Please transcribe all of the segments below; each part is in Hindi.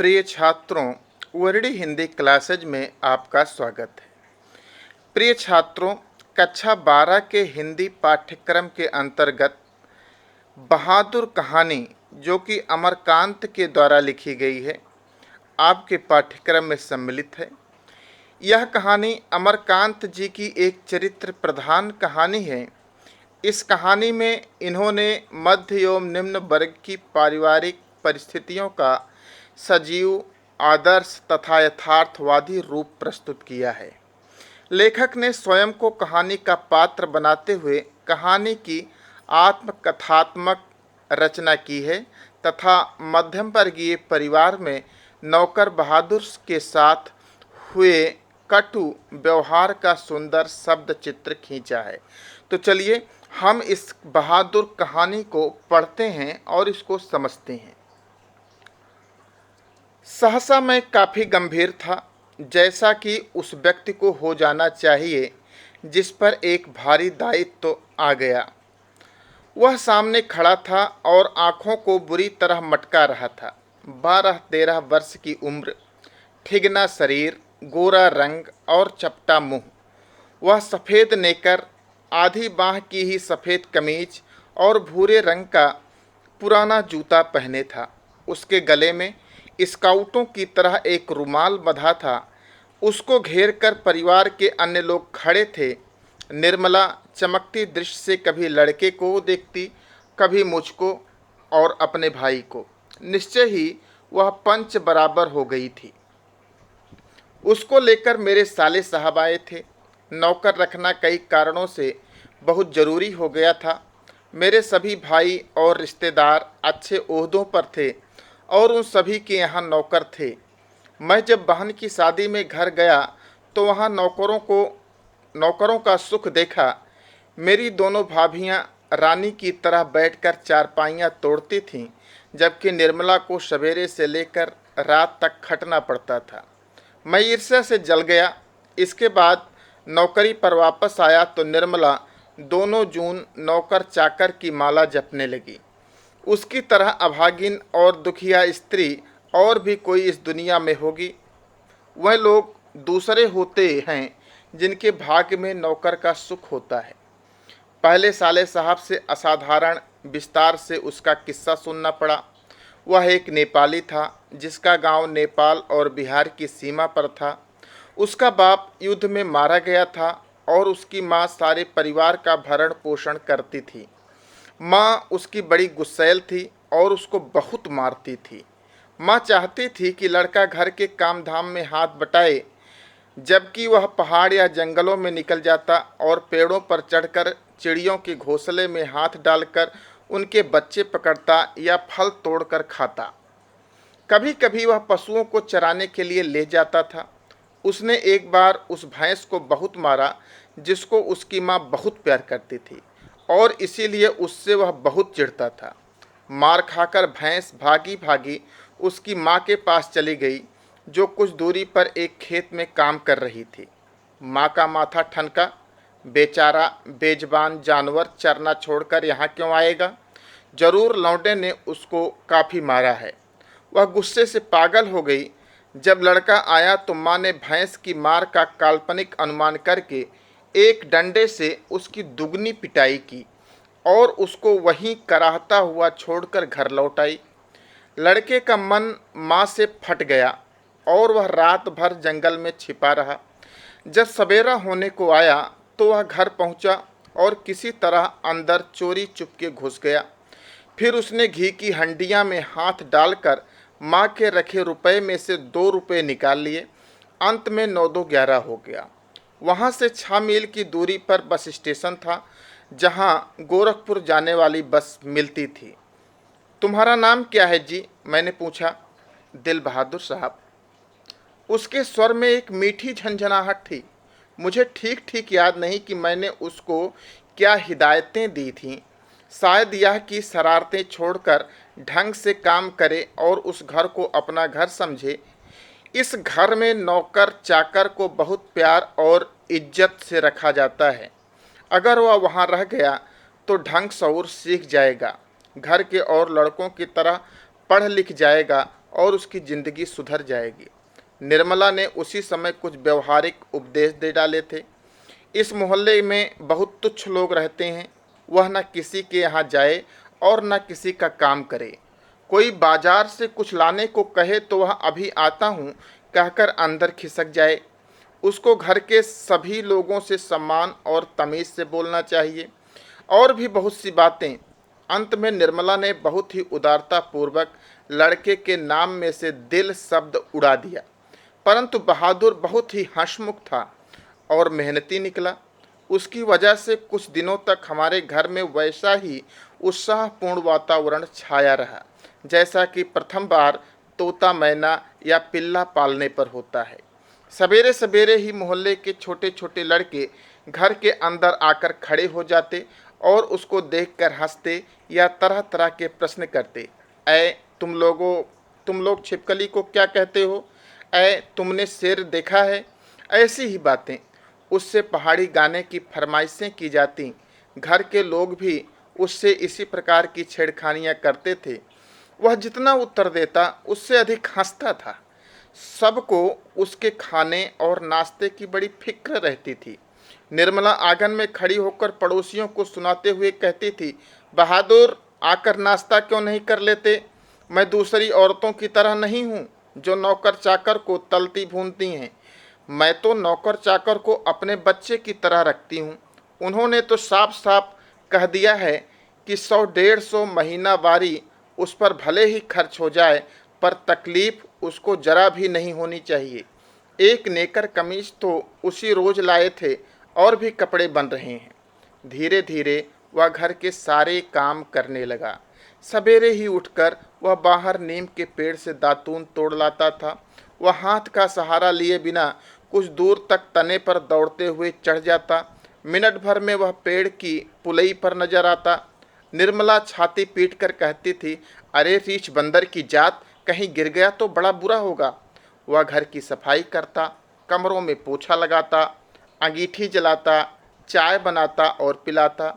प्रिय छात्रों, वर्डी हिंदी क्लासेज में आपका स्वागत है। प्रिय छात्रों, कक्षा 12 के हिंदी पाठ्यक्रम के अंतर्गत बहादुर कहानी जो कि अमरकांत के द्वारा लिखी गई है, आपके पाठ्यक्रम में सम्मिलित है। यह कहानी अमरकांत जी की एक चरित्र प्रधान कहानी है। इस कहानी में इन्होंने मध्य एवं निम्न वर्ग की पारिवारिक परिस्थितियों का सजीव, आदर्श तथा यथार्थवादी रूप प्रस्तुत किया है। लेखक ने स्वयं को कहानी का पात्र बनाते हुए कहानी की आत्मकथात्मक रचना की है तथा मध्यम वर्गीय परिवार में नौकर बहादुर के साथ हुए कटु व्यवहार का सुंदर शब्द चित्र खींचा है। तो चलिए हम इस बहादुर कहानी को पढ़ते हैं और इसको समझते हैं। सहसा मैं काफ़ी गंभीर था, जैसा कि उस व्यक्ति को हो जाना चाहिए जिस पर एक भारी दायित्व तो आ गया। वह सामने खड़ा था और आंखों को बुरी तरह मटका रहा था। 12-13 वर्ष की उम्र, ठिगना शरीर, गोरा रंग और चपटा मुंह। वह सफ़ेद नेकर, आधी बाह की ही सफ़ेद कमीज और भूरे रंग का पुराना जूता पहने था। उसके गले में स्काउटों की तरह एक रुमाल बंधा था। उसको घेर कर परिवार के अन्य लोग खड़े थे। निर्मला चमकती दृष्टि से कभी लड़के को देखती, कभी मुझको और अपने भाई को। निश्चय ही वह पंच बराबर हो गई थी। उसको लेकर मेरे साले साहब आए थे। नौकर रखना कई कारणों से बहुत ज़रूरी हो गया था। मेरे सभी भाई और रिश्तेदार अच्छे ओहदों पर थे और उन सभी के यहाँ नौकर थे। मैं जब बहन की शादी में घर गया तो वहाँ नौकरों का सुख देखा। मेरी दोनों भाभियाँ रानी की तरह बैठकर चारपाइयाँ तोड़ती थीं, जबकि निर्मला को सवेरे से लेकर रात तक खटना पड़ता था। मैं ईर्ष्या से जल गया। इसके बाद नौकरी पर वापस आया तो निर्मला दोनों जून नौकर चाकर की माला जपने लगी। उसकी तरह अभागिन और दुखिया स्त्री और भी कोई इस दुनिया में होगी। वह लोग दूसरे होते हैं जिनके भाग्य में नौकर का सुख होता है। पहले साले साहब से असाधारण विस्तार से उसका किस्सा सुनना पड़ा। वह एक नेपाली था जिसका गांव नेपाल और बिहार की सीमा पर था। उसका बाप युद्ध में मारा गया था और उसकी माँ सारे परिवार का भरण पोषण करती थी। माँ उसकी बड़ी गुस्सैल थी और उसको बहुत मारती थी। माँ चाहती थी कि लड़का घर के काम धाम में हाथ बटाए, जबकि वह पहाड़ या जंगलों में निकल जाता और पेड़ों पर चढ़कर चिड़ियों के घोंसले में हाथ डालकर उनके बच्चे पकड़ता या फल तोड़कर खाता। कभी कभी वह पशुओं को चराने के लिए ले जाता था। उसने एक बार उस भैंस को बहुत मारा जिसको उसकी माँ बहुत प्यार करती थी और इसीलिए उससे वह बहुत चिढ़ता था। मार खाकर भैंस भागी भागी उसकी माँ के पास चली गई, जो कुछ दूरी पर एक खेत में काम कर रही थी। माँ का माथा ठनका, बेचारा बेजबान जानवर चरना छोड़कर यहाँ क्यों आएगा? जरूर लौंडे ने उसको काफ़ी मारा है। वह गुस्से से पागल हो गई। जब लड़का आया तो माँ ने भैंस की मार का काल्पनिक अनुमान करके एक डंडे से उसकी दुगनी पिटाई की और उसको वहीं कराहता हुआ छोड़कर घर लौट आई। लड़के का मन माँ से फट गया और वह रात भर जंगल में छिपा रहा। जब सवेरा होने को आया तो वह घर पहुँचा और किसी तरह अंदर चोरी चुपके घुस गया। फिर उसने घी की हंडिया में हाथ डालकर माँ के रखे रुपए में से 2 रुपए निकाल लिए। अंत में 9-2-11 हो गया। वहाँ से 6 मील की दूरी पर बस स्टेशन था, जहाँ गोरखपुर जाने वाली बस मिलती थी। तुम्हारा नाम क्या है जी? मैंने पूछा। दिल बहादुर साहब। उसके स्वर में एक मीठी झंझनाहट थी। मुझे ठीक ठीक याद नहीं कि मैंने उसको क्या हिदायतें दी थीं। शायद यह कि शरारतें छोड़कर ढंग से काम करे और उस घर को अपना घर समझे। इस घर में नौकर चाकर को बहुत प्यार और इज्जत से रखा जाता है। अगर वह वहाँ रह गया तो ढंग शऊर सीख जाएगा, घर के और लड़कों की तरह पढ़ लिख जाएगा और उसकी ज़िंदगी सुधर जाएगी। निर्मला ने उसी समय कुछ व्यवहारिक उपदेश दे डाले थे। इस मोहल्ले में बहुत तुच्छ लोग रहते हैं। वह न किसी के यहाँ जाए और न किसी का काम करे। कोई बाजार से कुछ लाने को कहे तो वह अभी आता हूँ कहकर अंदर खिसक जाए। उसको घर के सभी लोगों से सम्मान और तमीज़ से बोलना चाहिए, और भी बहुत सी बातें। अंत में निर्मला ने बहुत ही उदारता पूर्वक लड़के के नाम में से दिल शब्द उड़ा दिया। परंतु बहादुर बहुत ही हंसमुख था और मेहनती निकला। उसकी वजह से कुछ दिनों तक हमारे घर में वैसा ही उत्साहपूर्ण वातावरण छाया रहा जैसा कि प्रथम बार तोता मैना या पिल्ला पालने पर होता है। सवेरे सवेरे ही मोहल्ले के छोटे छोटे लड़के घर के अंदर आकर खड़े हो जाते और उसको देखकर हंसते या तरह तरह के प्रश्न करते। ऐ तुम लोग छिपकली को क्या कहते हो? ऐ तुमने शेर देखा है? ऐसी ही बातें। उससे पहाड़ी गाने की फरमाइशें की जाती। घर के लोग भी उससे इसी प्रकार की छेड़खानियां करते थे। वह जितना उत्तर देता उससे अधिक हंसता था। सबको उसके खाने और नाश्ते की बड़ी फिक्र रहती थी। निर्मला आंगन में खड़ी होकर पड़ोसियों को सुनाते हुए कहती थी, बहादुर आकर नाश्ता क्यों नहीं कर लेते? मैं दूसरी औरतों की तरह नहीं हूँ जो नौकर चाकर को तलती भूनती हैं। मैं तो नौकर चाकर को अपने बच्चे की तरह रखती हूँ। उन्होंने तो साफ साफ कह दिया है कि 100-150 महीनावारी उस पर भले ही खर्च हो जाए, पर तकलीफ उसको जरा भी नहीं होनी चाहिए। एक नेकर कमीज तो उसी रोज लाए थे और भी कपड़े बन रहे हैं। धीरे धीरे वह घर के सारे काम करने लगा। सवेरे ही उठकर वह बाहर नीम के पेड़ से दातून तोड़ लाता था। वह हाथ का सहारा लिए बिना कुछ दूर तक तने पर दौड़ते हुए चढ़ जाता। मिनट भर में वह पेड़ की पुलई पर नजर आता। निर्मला छाती पीट कर कहती थी, अरे रीछ बंदर की जात, कहीं गिर गया तो बड़ा बुरा होगा। वह घर की सफाई करता, कमरों में पोछा लगाता, अंगीठी जलाता, चाय बनाता और पिलाता।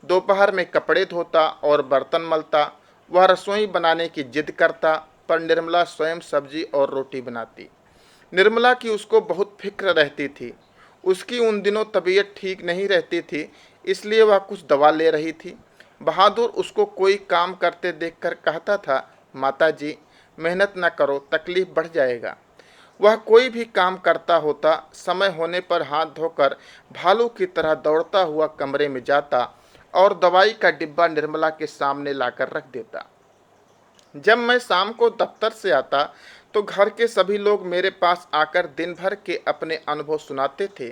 दोपहर में कपड़े धोता और बर्तन मलता। वह रसोई बनाने की जिद करता, पर निर्मला स्वयं सब्जी और रोटी बनाती। निर्मला की उसको बहुत फिक्र रहती थी। उसकी उन दिनों तबीयत ठीक नहीं रहती थी, इसलिए वह कुछ दवा ले रही थी। बहादुर उसको कोई काम करते देखकर कहता था, माता जी मेहनत न करो, तकलीफ बढ़ जाएगा। वह कोई भी काम करता होता, समय होने पर हाथ धोकर भालू की तरह दौड़ता हुआ कमरे में जाता और दवाई का डिब्बा निर्मला के सामने लाकर रख देता। जब मैं शाम को दफ्तर से आता तो घर के सभी लोग मेरे पास आकर दिन भर के अपने अनुभव सुनाते थे।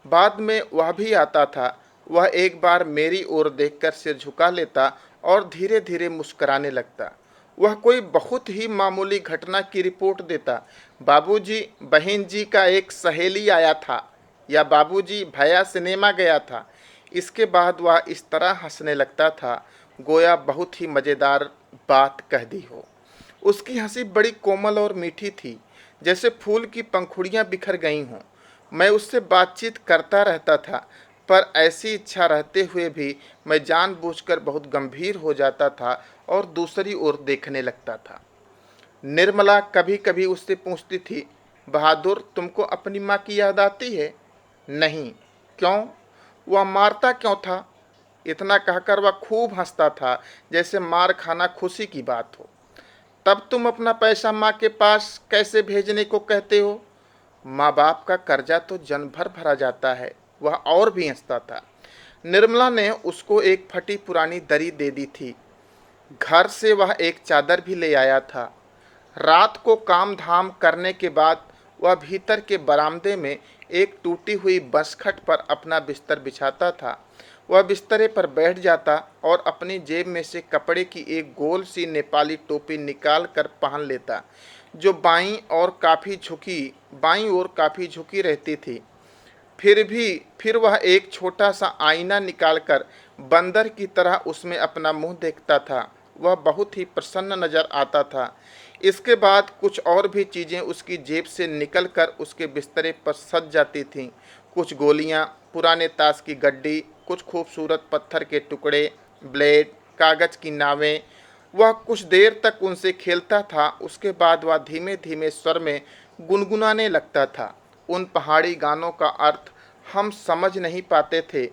बाद में वह भी आता था। वह एक बार मेरी ओर देखकर सिर झुका लेता और धीरे धीरे मुस्कुराने लगता। वह कोई बहुत ही मामूली घटना की रिपोर्ट देता। बाबूजी बहन जी का एक सहेली आया था, या बाबूजी भैया सिनेमा गया था। इसके बाद वह इस तरह हंसने लगता था गोया बहुत ही मज़ेदार बात कह दी हो। उसकी हंसी बड़ी कोमल और मीठी थी, जैसे फूल की पंखुड़ियां बिखर गई हों। मैं उससे बातचीत करता रहता था, पर ऐसी इच्छा रहते हुए भी मैं जानबूझकर बहुत गंभीर हो जाता था और दूसरी ओर देखने लगता था। निर्मला कभी कभी उससे पूछती थी, बहादुर तुमको अपनी माँ की याद आती है? नहीं। क्यों? वह मारता क्यों था? इतना कहकर वह खूब हंसता था, जैसे मार खाना खुशी की बात हो। तब तुम अपना पैसा माँ के पास कैसे भेजने को कहते हो? माँ बाप का कर्जा तो जन्म भर भरा जाता है। वह और भी हंसता था। निर्मला ने उसको एक फटी पुरानी दरी दे दी थी। घर से वह एक चादर भी ले आया था। रात को काम धाम करने के बाद वह भीतर के बरामदे में एक टूटी हुई बसखट पर अपना बिस्तर बिछाता था। वह बिस्तरे पर बैठ जाता और अपनी जेब में से कपड़े की एक गोल सी नेपाली टोपी निकाल कर पहन लेता, जो बाईं ओर काफ़ी झुकी रहती थी। फिर वह एक छोटा सा आईना निकालकर बंदर की तरह उसमें अपना मुंह देखता था। वह बहुत ही प्रसन्न नजर आता था। इसके बाद कुछ और भी चीज़ें उसकी जेब से निकलकर उसके बिस्तरे पर सज जाती थीं। कुछ गोलियां, पुराने ताश की गड्डी, कुछ खूबसूरत पत्थर के टुकड़े, ब्लेड, कागज़ की नावें, वह कुछ देर तक उनसे खेलता था, उसके बाद वह धीमे धीमे स्वर में गुनगुनाने लगता था। उन पहाड़ी गानों का अर्थ हम समझ नहीं पाते थे,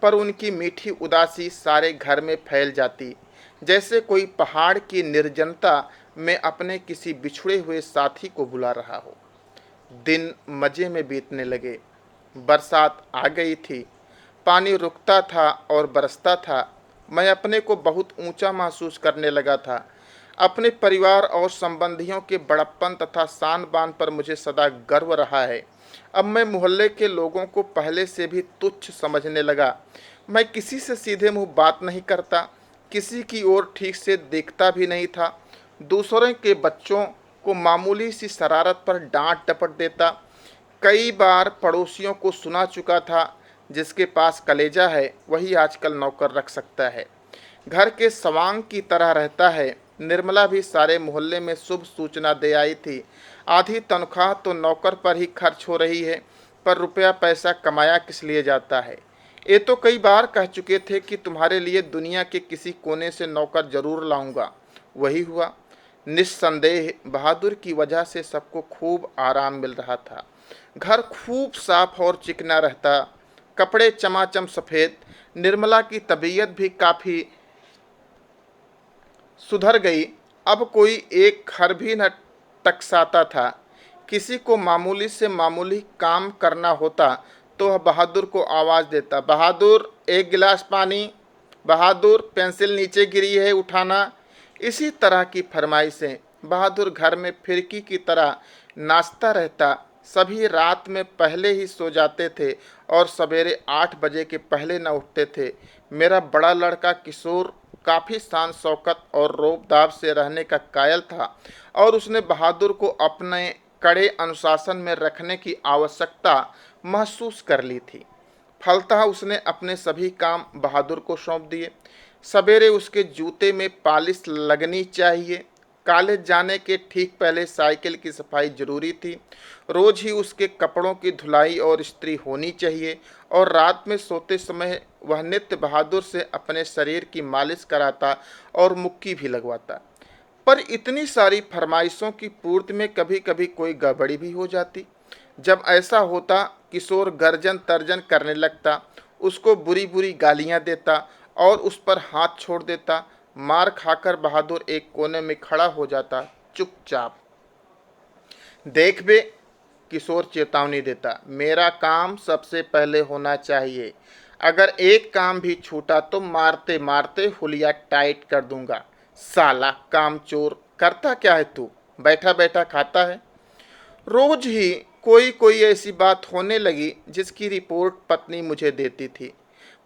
पर उनकी मीठी उदासी सारे घर में फैल जाती, जैसे कोई पहाड़ की निर्जनता में अपने किसी बिछुड़े हुए साथी को बुला रहा हो। दिन मज़े में बीतने लगे। बरसात आ गई थी, पानी रुकता था और बरसता था। मैं अपने को बहुत ऊंचा महसूस करने लगा था। अपने परिवार और संबंधियों के बड़प्पन तथा शान बान पर मुझे सदा गर्व रहा है। अब मैं मोहल्ले के लोगों को पहले से भी तुच्छ समझने लगा। मैं किसी से सीधे मुंह बात नहीं करता, किसी की ओर ठीक से देखता भी नहीं था। दूसरों के बच्चों को मामूली सी शरारत पर डांट डपट देता। कई बार पड़ोसियों को सुना चुका था, जिसके पास कलेजा है वही आजकल नौकर रख सकता है, घर के सवांग की तरह रहता है। निर्मला भी सारे मोहल्ले में शुभ सूचना दे आई थी। आधी तनख्वाह तो नौकर पर ही खर्च हो रही है, पर रुपया पैसा कमाया किस लिए जाता है। ये तो कई बार कह चुके थे कि तुम्हारे लिए दुनिया के किसी कोने से नौकर जरूर लाऊंगा। वही हुआ। निस्संदेह बहादुर की वजह से सबको खूब आराम मिल रहा था। घर खूब साफ और चिकना रहता, कपड़े चमाचम सफ़ेद। निर्मला की तबीयत भी काफ़ी सुधर गई। अब कोई एक घर भी न टकसाता था। किसी को मामूली से मामूली काम करना होता तो वह बहादुर को आवाज़ देता, बहादुर एक गिलास पानी, बहादुर पेंसिल नीचे गिरी है उठाना। इसी तरह की फरमाइशें। बहादुर घर में फिरकी की तरह नाचता रहता। सभी रात में पहले ही सो जाते थे और सवेरे 8 बजे के पहले न उठते थे। मेरा बड़ा लड़का किशोर काफ़ी शान शौकत और रोब-दाब से रहने का कायल था और उसने बहादुर को अपने कड़े अनुशासन में रखने की आवश्यकता महसूस कर ली थी। फलतः उसने अपने सभी काम बहादुर को सौंप दिए। सवेरे उसके जूते में पालिश लगनी चाहिए। कॉलेज जाने के ठीक पहले साइकिल की सफाई जरूरी थी। रोज ही उसके कपड़ों की धुलाई और इस्त्री होनी चाहिए और रात में सोते समय वह नित्य बहादुर से अपने शरीर की मालिश कराता और मुक्की भी लगवाता। पर इतनी सारी फरमाइशों की पूर्ति में कभी कभी कोई गड़बड़ी भी हो जाती। जब ऐसा होता, किशोर गर्जन तर्जन करने लगता, उसको बुरी बुरी गालियां देता और उस पर हाथ छोड़ देता। मार खाकर बहादुर एक कोने में खड़ा हो जाता, चुपचाप। देख बे, किशोर चेतावनी देता, मेरा काम सबसे पहले होना चाहिए। अगर एक काम भी छूटा तो मारते मारते हुलिया टाइट कर दूंगा। साला कामचोर, करता क्या है तू? बैठा बैठा खाता है। रोज ही कोई कोई ऐसी बात होने लगी जिसकी रिपोर्ट पत्नी मुझे देती थी।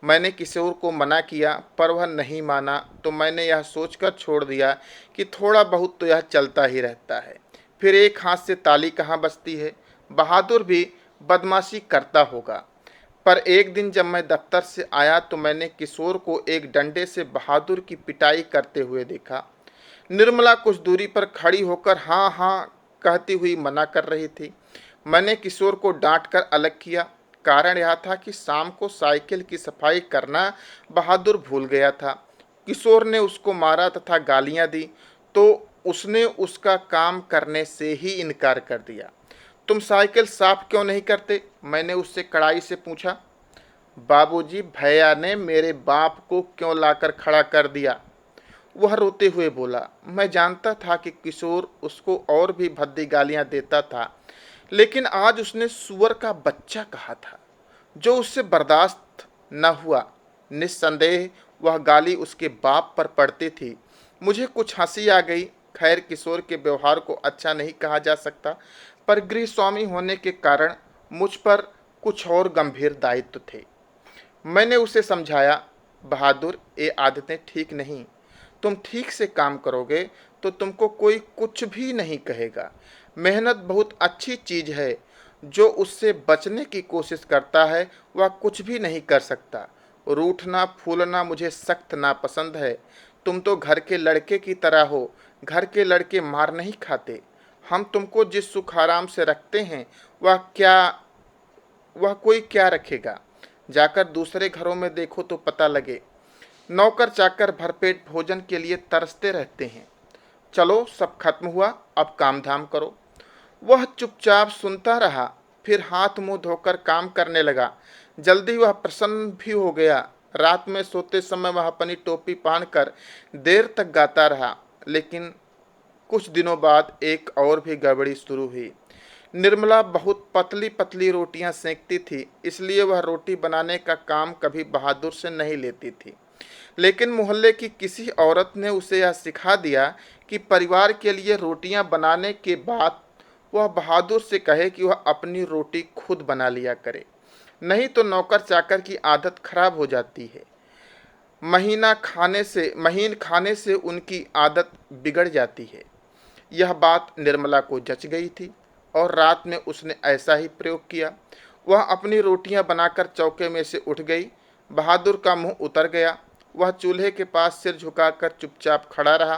मैंने किशोर को मना किया, पर वह नहीं माना, तो मैंने यह सोचकर छोड़ दिया कि थोड़ा बहुत तो यह चलता ही रहता है। फिर एक हाथ से ताली कहाँ बजती है। बहादुर भी बदमाशी करता होगा। पर एक दिन जब मैं दफ्तर से आया तो मैंने किशोर को एक डंडे से बहादुर की पिटाई करते हुए देखा। निर्मला कुछ दूरी पर खड़ी होकर हाँ हाँ कहती हुई मना कर रही थी। मैंने किशोर को डांटकर अलग किया। कारण यह था कि शाम को साइकिल की सफाई करना बहादुर भूल गया था। किशोर ने उसको मारा तथा गालियां दी तो उसने उसका काम करने से ही इनकार कर दिया। तुम साइकिल साफ क्यों नहीं करते? मैंने उससे कड़ाई से पूछा। बाबूजी, भैया ने मेरे बाप को क्यों लाकर खड़ा कर दिया? वह रोते हुए बोला। मैं जानता था कि किशोर उसको और भी भद्दी गालियां देता था, लेकिन आज उसने सुअर का बच्चा कहा था, जो उससे बर्दाश्त न हुआ। निस्संदेह वह गाली उसके बाप पर पड़ती थी। मुझे कुछ हंसी आ गई। खैर, किशोर के व्यवहार को अच्छा नहीं कहा जा सकता, पर गृह स्वामी होने के कारण मुझ पर कुछ और गंभीर दायित्व थे। मैंने उसे समझाया, बहादुर, ये आदतें ठीक नहीं। तुम ठीक से काम करोगे तो तुमको कोई कुछ भी नहीं कहेगा। मेहनत बहुत अच्छी चीज़ है। जो उससे बचने की कोशिश करता है वह कुछ भी नहीं कर सकता। रूठना फूलना मुझे सख्त नापसंद है। तुम तो घर के लड़के की तरह हो। घर के लड़के मार नहीं खाते। हम तुमको जिस सुख आराम से रखते हैं वह कोई क्या रखेगा? जाकर दूसरे घरों में देखो तो पता लगे। नौकर चाकर भरपेट भोजन के लिए तरसते रहते हैं। चलो सब खत्म हुआ, अब काम धाम करो। वह चुपचाप सुनता रहा, फिर हाथ मुंह धोकर काम करने लगा। जल्दी वह प्रसन्न भी हो गया। रात में सोते समय वह अपनी टोपी पहनकर देर तक गाता रहा। लेकिन कुछ दिनों बाद एक और भी गड़बड़ी शुरू हुई। निर्मला बहुत पतली पतली रोटियां सेंकती थी, इसलिए वह रोटी बनाने का काम कभी बहादुर से नहीं लेती थी। लेकिन मोहल्ले की किसी औरत ने उसे यह सिखा दिया कि परिवार के लिए रोटियां बनाने के बाद वह बहादुर से कहे कि वह अपनी रोटी खुद बना लिया करे, नहीं तो नौकर चाकर की आदत खराब हो जाती है। महीन खाने से उनकी आदत बिगड़ जाती है। यह बात निर्मला को जच गई थी और रात में उसने ऐसा ही प्रयोग किया। वह अपनी रोटियां बनाकर चौके में से उठ गई। बहादुर का मुंह उतर गया। वह चूल्हे के पास सिर झुकाकर चुपचाप खड़ा रहा।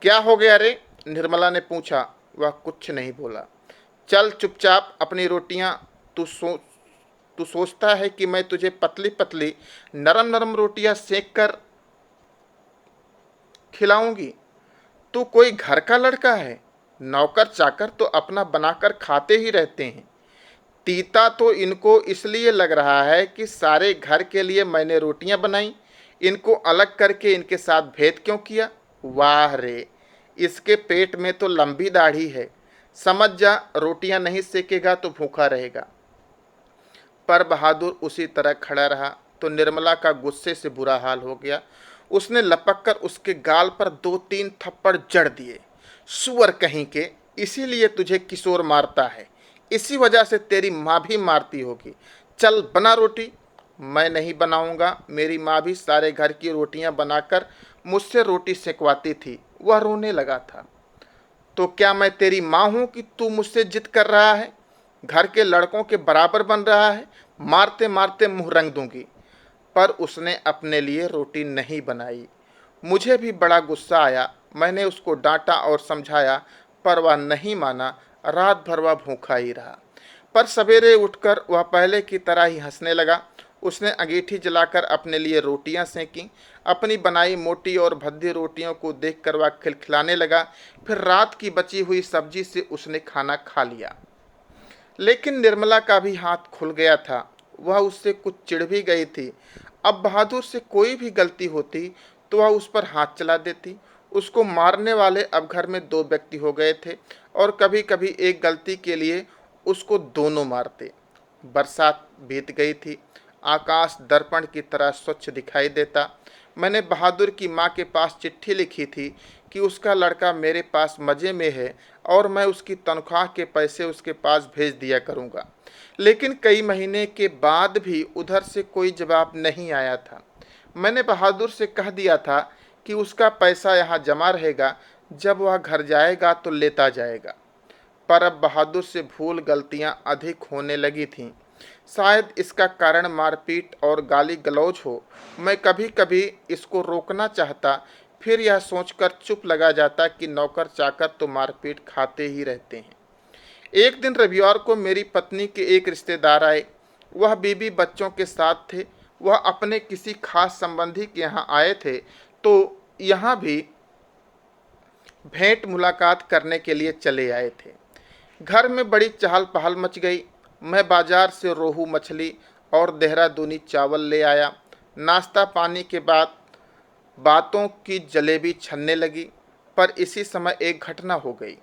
क्या हो गया रे? निर्मला ने पूछा। वह कुछ नहीं बोला। चल चुपचाप अपनी रोटियां, तू सोचता है कि मैं तुझे पतली पतली नरम नरम रोटियां सेक कर खिलाऊंगी? तू कोई घर का लड़का है? नौकर चाकर तो अपना बनाकर खाते ही रहते हैं। तीता तो इनको इसलिए लग रहा है कि सारे घर के लिए मैंने रोटियां बनाई, इनको अलग करके इनके साथ भेद क्यों किया? वाह रे, इसके पेट में तो लंबी दाढ़ी है। समझ जा, रोटियां नहीं सेकेगा तो भूखा रहेगा। पर बहादुर उसी तरह खड़ा रहा तो निर्मला का गुस्से से बुरा हाल हो गया। उसने लपक कर उसके गाल पर 2-3 थप्पड़ जड़ दिए। सुअर कहीं के, इसीलिए तुझे किशोर मारता है, इसी वजह से तेरी माँ भी मारती होगी। चल बना रोटी। मैं नहीं बनाऊंगा। मेरी माँ भी सारे घर की रोटियां बनाकर मुझसे रोटी सेकवाती थी। वह रोने लगा था। तो क्या मैं तेरी माँ हूं कि तू मुझसे जिद कर रहा है? घर के लड़कों के बराबर बन रहा है। मारते मारते मुंह रंग दूंगी। पर उसने अपने लिए रोटी नहीं बनाई। मुझे भी बड़ा गुस्सा आया। मैंने उसको डांटा और समझाया, पर वह नहीं माना। रात भर वह भूखा ही रहा। पर सवेरे उठकर वह पहले की तरह ही हंसने लगा। उसने अंगीठी जलाकर अपने लिए रोटियां सेंकी। अपनी बनाई मोटी और भद्दी रोटियों को देखकर वह खिलखिलाने लगा। फिर रात की बची हुई सब्जी से उसने खाना खा लिया। लेकिन निर्मला का भी हाथ खुल गया था। वह उससे कुछ चिढ़ भी गई थी। अब बहादुर से कोई भी गलती होती तो वह उस पर हाथ चला देती। उसको मारने वाले अब घर में 2 व्यक्ति हो गए थे और कभी कभी एक गलती के लिए उसको दोनों मारते। बरसात बीत गई थी। आकाश दर्पण की तरह स्वच्छ दिखाई देता। मैंने बहादुर की माँ के पास चिट्ठी लिखी थी कि उसका लड़का मेरे पास मज़े में है और मैं उसकी तनख्वाह के पैसे उसके पास भेज दिया करूँगा। लेकिन कई महीने के बाद भी उधर से कोई जवाब नहीं आया था। मैंने बहादुर से कह दिया था कि उसका पैसा यहाँ जमा रहेगा, जब वह घर जाएगा तो लेता जाएगा। पर अब बहादुर से भूल गलतियाँ अधिक होने लगी थीं। शायद इसका कारण मारपीट और गाली गलौज हो। मैं कभी कभी इसको रोकना चाहता, फिर यह सोचकर चुप लगा जाता कि नौकर चाकर तो मारपीट खाते ही रहते हैं। एक दिन रविवार को मेरी पत्नी के एक रिश्तेदार आए। वह बीवी बच्चों के साथ थे। वह अपने किसी खास संबंधी के यहाँ आए थे, तो यहाँ भी भेंट मुलाकात करने के लिए चले आए थे। घर में बड़ी चहल पहल मच गई। मैं बाजार से रोहू मछली और देहरादूनी चावल ले आया। नाश्ता पानी के बाद बातों की जलेबी छनने लगी। पर इसी समय एक घटना हो गई।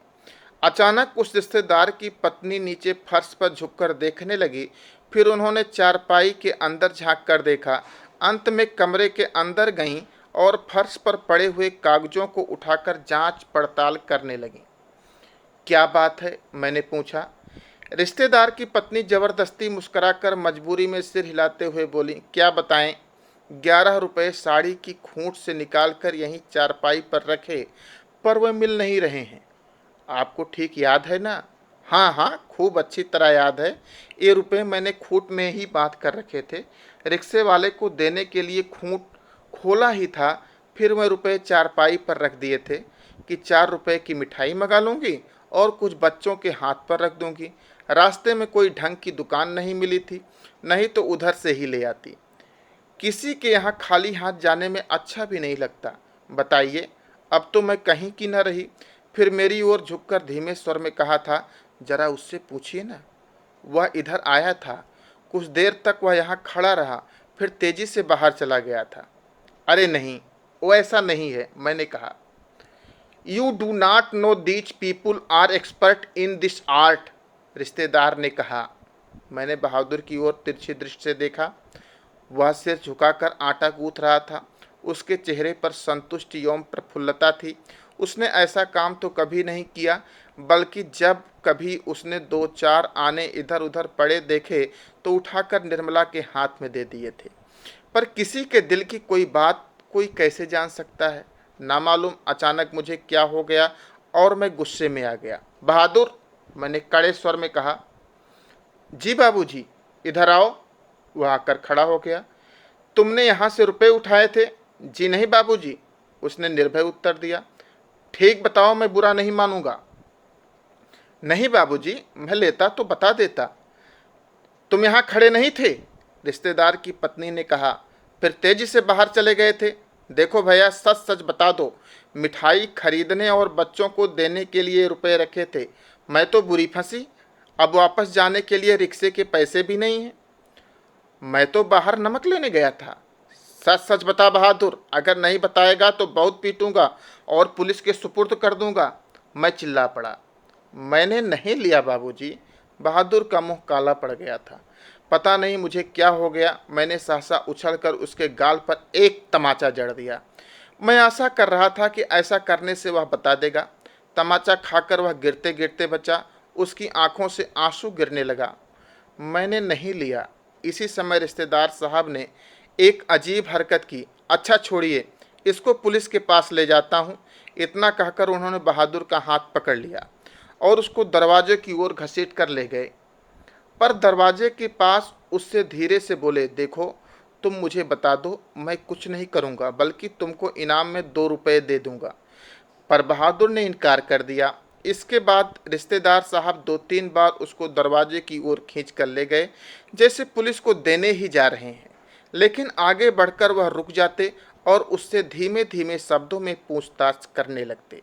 अचानक उस रिश्तेदार की पत्नी नीचे फर्श पर झुककर देखने लगी। फिर उन्होंने चारपाई के अंदर झांक कर देखा। अंत में कमरे के अंदर गईं और फर्श पर पड़े हुए कागजों को उठाकर जांच पड़ताल करने लगीं। क्या बात है? मैंने पूछा। रिश्तेदार की पत्नी जबरदस्ती मुस्कुराकर मजबूरी में सिर हिलाते हुए बोली, क्या बताएं? 11 रुपए साड़ी की खूंट से निकालकर यहीं चारपाई पर रखे, पर वह मिल नहीं रहे हैं। आपको ठीक याद है ना? हाँ हाँ, खूब अच्छी तरह याद है। ये रुपए मैंने खूंट में ही बांध कर रखे थे। रिक्शे वाले को देने के लिए खूंट खोला ही था, फिर वह रुपए चारपाई पर रख दिए थे कि 4 रुपए की मिठाई मंगा लूँगी और कुछ बच्चों के हाथ पर रख दूँगी। रास्ते में कोई ढंग की दुकान नहीं मिली थी, नहीं तो उधर से ही ले आती। किसी के यहाँ खाली हाथ जाने में अच्छा भी नहीं लगता। बताइए, अब तो मैं कहीं की न रही। फिर मेरी ओर झुककर धीमे स्वर में कहा था, जरा उससे पूछिए ना। वह इधर आया था। कुछ देर तक वह यहाँ खड़ा रहा, फिर तेजी से बाहर चला गया था। अरे नहीं, वो ऐसा नहीं है, मैंने कहा। You do not know these people are expert in this art, रिश्तेदार ने कहा। मैंने बहादुर की ओर तिरछी दृष्टि से देखा। वह सिर झुकाकर आटा गूंथ रहा था। उसके चेहरे पर संतुष्टि एवं प्रफुल्लता थी। उसने ऐसा काम तो कभी नहीं किया, बल्कि जब कभी उसने दो चार आने इधर उधर पड़े देखे तो उठाकर निर्मला के हाथ में दे दिए थे। पर किसी के दिल की कोई बात कोई कैसे जान सकता है। नामालूम अचानक मुझे क्या हो गया और मैं गुस्से में आ गया। बहादुर, मैंने कड़े स्वर में कहा। जी बाबूजी, इधर आओ। वह आकर खड़ा हो गया। तुमने यहाँ से रुपए उठाए थे? जी नहीं बाबूजी, उसने निर्भय उत्तर दिया। ठीक बताओ, मैं बुरा नहीं मानूंगा। नहीं बाबूजी, मैं लेता तो बता देता। तुम यहाँ खड़े नहीं थे? रिश्तेदार की पत्नी ने कहा। फिर तेजी से बाहर चले गए थे। देखो भैया, सच सच बता दो, मिठाई खरीदने और बच्चों को देने के लिए रुपए रखे थे। मैं तो बुरी फंसी। अब वापस जाने के लिए रिक्शे के पैसे भी नहीं हैं। मैं तो बाहर नमक लेने गया था। सच सच बता बहादुर, अगर नहीं बताएगा तो बहुत पीटूंगा और पुलिस के सुपुर्द कर दूंगा। मैं चिल्ला पड़ा। मैंने नहीं लिया बाबूजी। बहादुर का मुंह काला पड़ गया था। पता नहीं मुझे क्या हो गया। मैंने सहसा उछलकर उसके गाल पर एक तमाचा जड़ दिया। मैं आशा कर रहा था कि ऐसा करने से वह बता देगा। तमाचा खाकर वह गिरते गिरते बचा। उसकी आंखों से आंसू गिरने लगा। मैंने नहीं लिया। इसी समय रिश्तेदार साहब ने एक अजीब हरकत की। अच्छा छोड़िए, इसको पुलिस के पास ले जाता हूँ। इतना कहकर उन्होंने बहादुर का हाथ पकड़ लिया और उसको दरवाजे की ओर घसीट कर ले गए। पर दरवाजे के पास उससे धीरे से बोले, देखो, तुम मुझे बता दो, मैं कुछ नहीं करूँगा, बल्कि तुमको इनाम में 2 रुपये दे दूँगा। पर बहादुर ने इनकार कर दिया। इसके बाद रिश्तेदार साहब 2-3 बार उसको दरवाजे की ओर खींच कर ले गए, जैसे पुलिस को देने ही जा रहे हैं। लेकिन आगे बढ़कर वह रुक जाते और उससे धीमे धीमे शब्दों में पूछताछ करने लगते।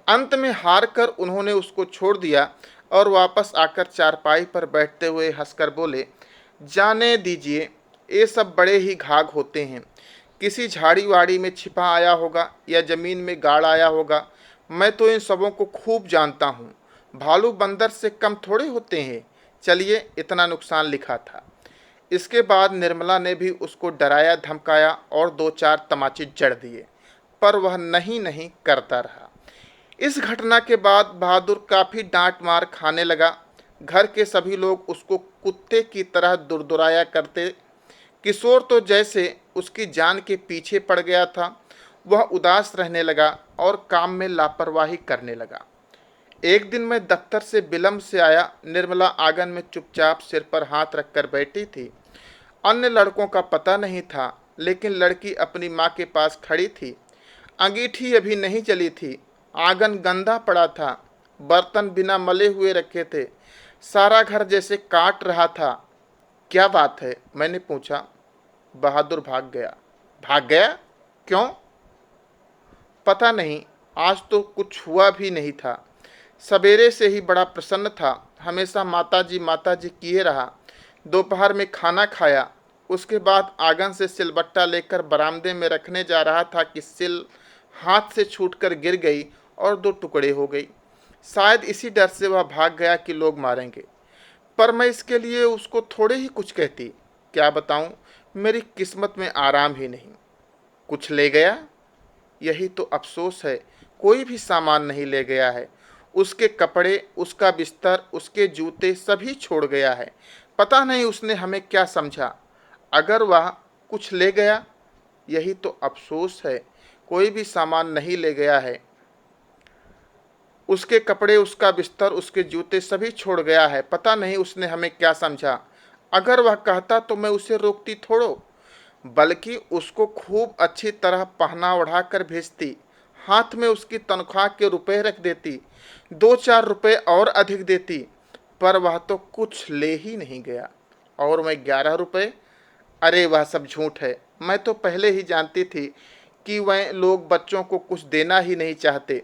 अंत में हार कर उन्होंने उसको छोड़ दिया और वापस आकर चारपाई पर बैठते हुए हंसकर बोले, जाने दीजिए, ये सब बड़े ही घाघ होते हैं। किसी झाड़ी वाड़ी में छिपा आया होगा या जमीन में गाड़ आया होगा। मैं तो इन सबों को खूब जानता हूँ। भालू बंदर से कम थोड़े होते हैं। चलिए, इतना नुकसान लिखा था। इसके बाद निर्मला ने भी उसको डराया धमकाया और 2-4 तमाचे जड़ दिए, पर वह नहीं नहीं करता रहा। इस घटना के बाद बहादुर काफ़ी डांट मार खाने लगा। घर के सभी लोग उसको कुत्ते की तरह दुरदुराया करते। किशोर तो जैसे उसकी जान के पीछे पड़ गया था। वह उदास रहने लगा और काम में लापरवाही करने लगा। एक दिन मैं दफ्तर से विलंब से आया। निर्मला आंगन में चुपचाप सिर पर हाथ रखकर बैठी थी। अन्य लड़कों का पता नहीं था, लेकिन लड़की अपनी माँ के पास खड़ी थी। अंगीठी अभी नहीं जली थी। आंगन गंदा पड़ा था। बर्तन बिना मले हुए रखे थे। सारा घर जैसे काट रहा था। क्या बात है, मैंने पूछा। बहादुर भाग गया। भाग गया? क्यों? पता नहीं, आज तो कुछ हुआ भी नहीं था। सवेरे से ही बड़ा प्रसन्न था। हमेशा माताजी किए रहा। दोपहर में खाना खाया। उसके बाद आंगन से सिलबट्टा लेकर बरामदे में रखने जा रहा था कि सिल हाथ से छूटकर गिर गई और 2 टुकड़े हो गई। शायद इसी डर से वह भाग गया कि लोग मारेंगे। पर मैं इसके लिए उसको थोड़े ही कुछ कहती। क्या बताऊं, मेरी किस्मत में आराम ही नहीं। कुछ ले गया? यही तो अफसोस है। कोई भी सामान नहीं ले गया है। उसके कपड़े, उसका बिस्तर, उसके जूते सभी छोड़ गया है। पता नहीं उसने हमें क्या समझा। अगर वह कुछ ले गया, यही तो अफसोस है। कोई भी सामान नहीं ले गया है। उसके कपड़े, उसका बिस्तर, उसके जूते सभी छोड़ गया है। पता नहीं उसने हमें क्या समझा। अगर वह कहता तो मैं उसे रोकती थोड़ो, बल्कि उसको खूब अच्छी तरह पहना ओढ़ा कर भेजती। हाथ में उसकी तनख्वाह के रुपए रख देती। 2-4 रुपए और अधिक देती। पर वह तो कुछ ले ही नहीं गया। और मैं 11 रुपए? अरे वह सब झूठ है। मैं तो पहले ही जानती थी कि वह लोग बच्चों को कुछ देना ही नहीं चाहते,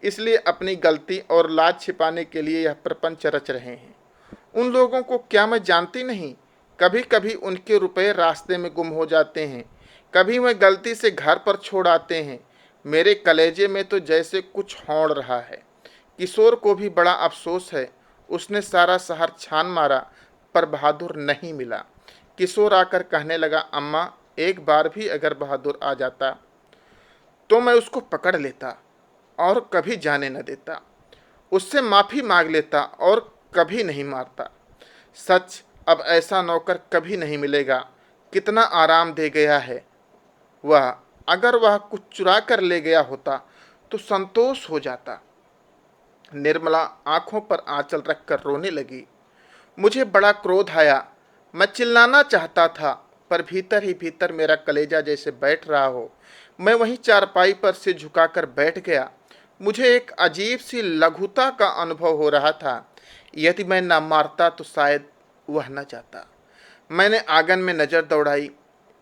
इसलिए अपनी गलती और लाज छिपाने के लिए यह प्रपंच रच रहे हैं। उन लोगों को क्या मैं जानती नहीं? कभी कभी उनके रुपए रास्ते में गुम हो जाते हैं, कभी वह गलती से घर पर छोड़ आते हैं। मेरे कलेजे में तो जैसे कुछ हौड़ रहा है। किशोर को भी बड़ा अफसोस है। उसने सारा शहर छान मारा पर बहादुर नहीं मिला। किशोर आकर कहने लगा, अम्मा, एक बार भी अगर बहादुर आ जाता तो मैं उसको पकड़ लेता और कभी जाने न देता, उससे माफ़ी मांग लेता और कभी नहीं मारता। सच, अब ऐसा नौकर कभी नहीं मिलेगा। कितना आराम दे गया है वह। अगर वह कुछ चुरा कर ले गया होता तो संतोष हो जाता। निर्मला आंखों पर आंचल रखकर रोने लगी। मुझे बड़ा क्रोध आया। मैं चिल्लाना चाहता था पर भीतर ही भीतर मेरा कलेजा जैसे बैठ रहा हो। मैं वहीं चारपाई पर सिर झुकाकर बैठ गया। मुझे एक अजीब सी लघुता का अनुभव हो रहा था। यदि मैं न मारता तो शायद वह न जाता। मैंने आंगन में नज़र दौड़ाई।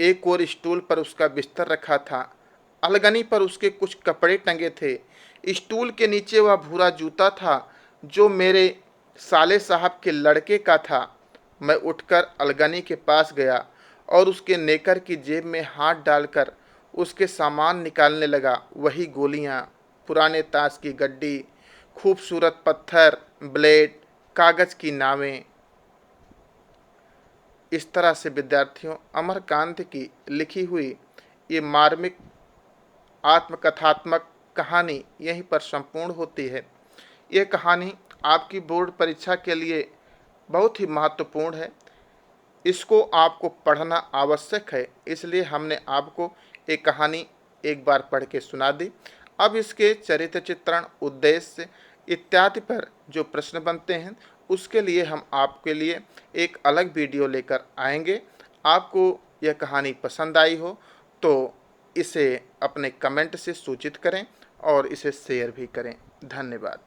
एक और स्टूल पर उसका बिस्तर रखा था। अलगनी पर उसके कुछ कपड़े टंगे थे। स्टूल के नीचे वह भूरा जूता था जो मेरे साले साहब के लड़के का था। मैं उठकर अलगनी के पास गया और उसके नेकर की जेब में हाथ डालकर उसके सामान निकालने लगा। वही गोलियां, पुराने ताश की गड्डी, खूबसूरत पत्थर, ब्लेड, कागज की नावें। इस तरह से विद्यार्थियों, अमरकांत की लिखी हुई ये मार्मिक आत्मकथात्मक कहानी यहीं पर संपूर्ण होती है। ये कहानी आपकी बोर्ड परीक्षा के लिए बहुत ही महत्वपूर्ण है। इसको आपको पढ़ना आवश्यक है, इसलिए हमने आपको एक कहानी एक बार पढ़ के सुना दी। अब इसके चरित्र चित्रण, उद्देश्य इत्यादि पर जो प्रश्न बनते हैं उसके लिए हम आपके लिए एक अलग वीडियो लेकर आएंगे। आपको यह कहानी पसंद आई हो तो इसे अपने कमेंट से सूचित करें और इसे शेयर भी करें। धन्यवाद।